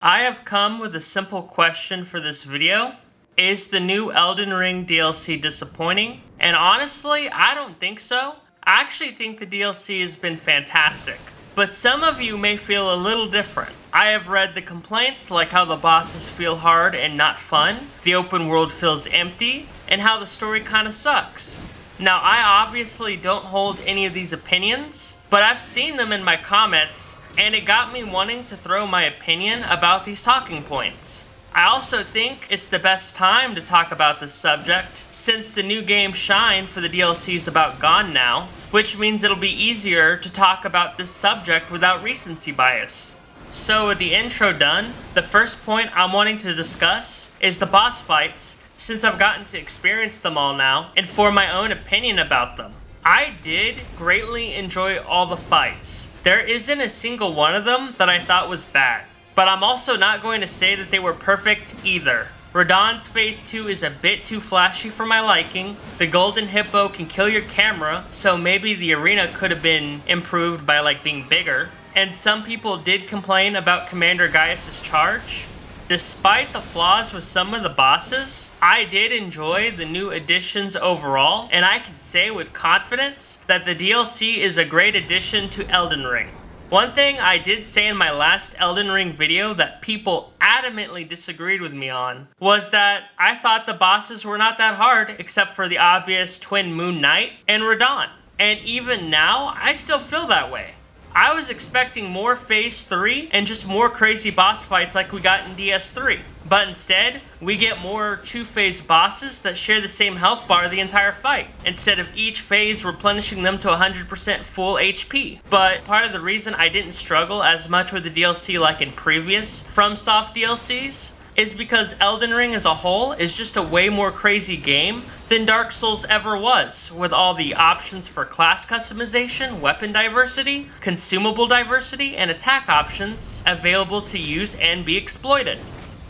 I have come with a simple question for this video. Is the new Elden Ring DLC disappointing? And honestly, I don't think so. I actually think the DLC has been fantastic. But some of you may feel a little different. I have read the complaints like how the bosses feel hard and not fun, the open world feels empty, and how the story kinda sucks. Now, I obviously don't hold any of these opinions, but I've seen them in my comments, and it got me wanting to throw my opinion about these talking points. I also think it's the best time to talk about this subject, since the new game Shine for the DLC is about gone now, which means it'll be easier to talk about this subject without recency bias. So with the intro done, the first point I'm wanting to discuss is the boss fights, since I've gotten to experience them all now, and form my own opinion about them. I did greatly enjoy all the fights. There isn't a single one of them that I thought was bad. But I'm also not going to say that they were perfect either. Radahn's Phase 2 is a bit too flashy for my liking. The Golden Hippo can kill your camera, so maybe the arena could have been improved by being bigger. And some people did complain about Commander Gaius' charge. Despite the flaws with some of the bosses, I did enjoy the new additions overall, and I can say with confidence that the DLC is a great addition to Elden Ring. One thing I did say in my last Elden Ring video that people adamantly disagreed with me on was that I thought the bosses were not that hard except for the obvious Twin Moon Knight and Radahn. And even now, I still feel that way. I was expecting more Phase 3 and just more crazy boss fights like we got in DS3. But instead, we get more two-phase bosses that share the same health bar the entire fight, instead of each phase replenishing them to 100% full HP. But part of the reason I didn't struggle as much with the DLC like in previous FromSoft DLCs is because Elden Ring as a whole is just a way more crazy game than Dark Souls ever was, with all the options for class customization, weapon diversity, consumable diversity, and attack options available to use and be exploited.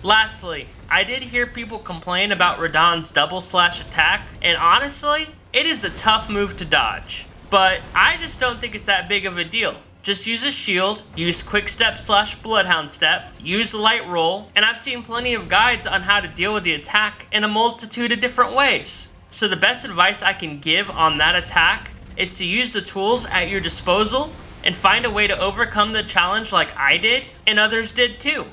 Lastly, I did hear people complain about Radahn's double slash attack, and honestly, it is a tough move to dodge. But I just don't think it's that big of a deal. Just use a shield, use quick step slash bloodhound step, use light roll, and I've seen plenty of guides on how to deal with the attack in a multitude of different ways. So the best advice I can give on that attack is to use the tools at your disposal and find a way to overcome the challenge like I did and others did too.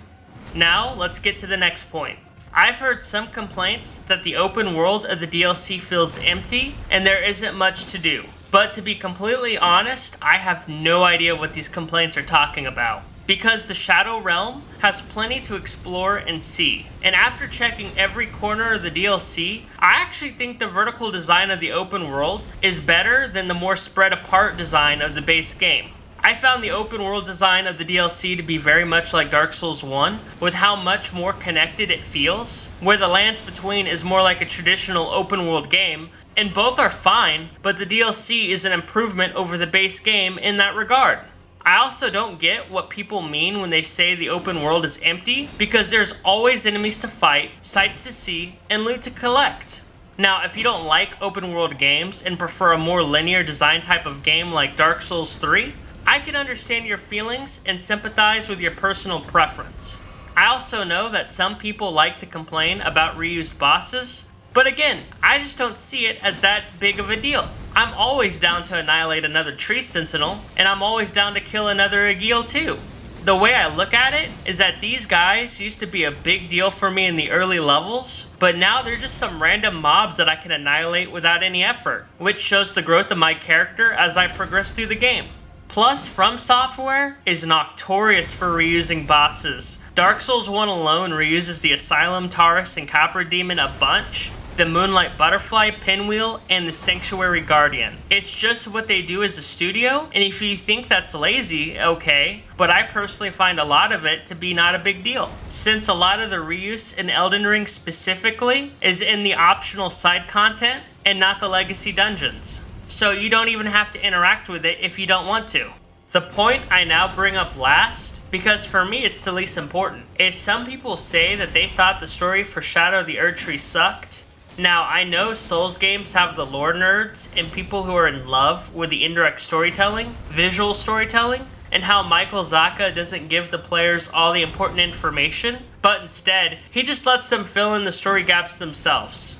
Now let's get to the next point. I've heard some complaints that the open world of the DLC feels empty and there isn't much to do. But to be completely honest, I have no idea what these complaints are talking about. Because the Shadow Realm has plenty to explore and see. And after checking every corner of the DLC, I actually think the vertical design of the open world is better than the more spread apart design of the base game. I found the open world design of the DLC to be very much like Dark Souls 1, with how much more connected it feels, where the lands between is more like a traditional open world game, and both are fine, but the DLC is an improvement over the base game in that regard. I also don't get what people mean when they say the open world is empty, because there's always enemies to fight, sights to see, and loot to collect. Now, if you don't like open world games and prefer a more linear design type of game like Dark Souls 3, I can understand your feelings and sympathize with your personal preference. I also know that some people like to complain about reused bosses, but again, I just don't see it as that big of a deal. I'm always down to annihilate another tree sentinel, and I'm always down to kill another Agheel too. The way I look at it is that these guys used to be a big deal for me in the early levels, but now they're just some random mobs that I can annihilate without any effort, which shows the growth of my character as I progress through the game. Plus, From Software is notorious for reusing bosses. Dark Souls 1 alone reuses the Asylum, Taurus, and Copper Demon a bunch, the Moonlight Butterfly, Pinwheel, and the Sanctuary Guardian. It's just what they do as a studio, and if you think that's lazy, okay, but I personally find a lot of it to be not a big deal, since a lot of the reuse in Elden Ring specifically is in the optional side content and not the legacy dungeons. So you don't even have to interact with it if you don't want to. The point I now bring up last, because for me it's the least important, is some people say that they thought the story for Shadow of the Erdtree sucked. Now, I know Souls games have the lore nerds and people who are in love with the indirect storytelling, visual storytelling, and how Michael Zaka doesn't give the players all the important information, but instead, he just lets them fill in the story gaps themselves.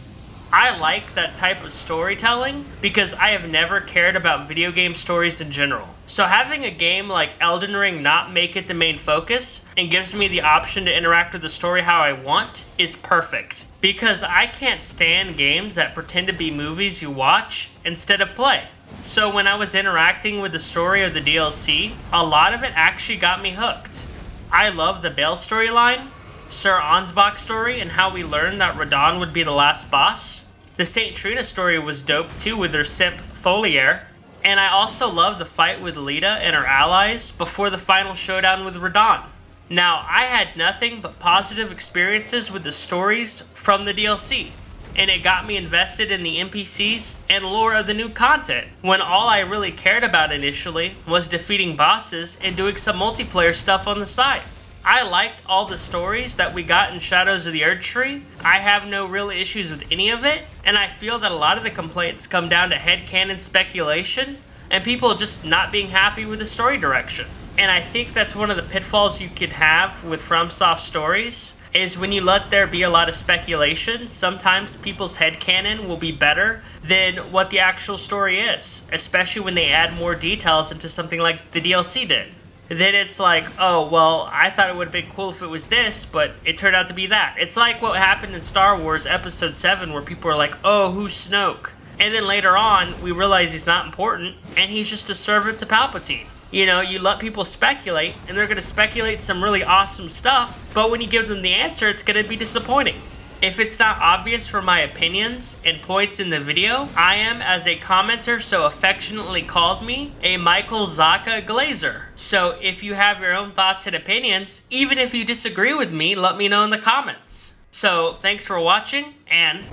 I like that type of storytelling because I have never cared about video game stories in general. So having a game like Elden Ring not make it the main focus and gives me the option to interact with the story how I want is perfect. Because I can't stand games that pretend to be movies you watch instead of play. So when I was interacting with the story of the DLC, a lot of it actually got me hooked. I love the Bale storyline, Sir Ansbach's story, and how we learned that Radahn would be the last boss. The St. Trina story was dope too with their simp Tholier. And I also love the fight with Lita and her allies before the final showdown with Radahn. Now, I had nothing but positive experiences with the stories from the DLC, and it got me invested in the NPCs and lore of the new content, when all I really cared about initially was defeating bosses and doing some multiplayer stuff on the side. I liked all the stories that we got in Shadows of the Erdtree. I have no real issues with any of it, and I feel that a lot of the complaints come down to headcanon speculation and people just not being happy with the story direction. And I think that's one of the pitfalls you can have with FromSoft stories, is when you let there be a lot of speculation, sometimes people's headcanon will be better than what the actual story is, especially when they add more details into something like the DLC did. Then it's like, oh, well, I thought it would have been cool if it was this, but it turned out to be that. It's like what happened in Star Wars Episode 7, where people are like, oh, who's Snoke? And then later on, we realize he's not important, and he's just a servant to Palpatine. You know, you let people speculate, and they're going to speculate some really awesome stuff, but when you give them the answer, it's going to be disappointing. If it's not obvious from my opinions and points in the video, I am, as a commenter so affectionately called me, a Michael Zaka Glazer. So if you have your own thoughts and opinions, even if you disagree with me, let me know in the comments. So thanks for watching, and...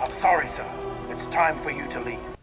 I'm sorry, sir. It's time for you to leave.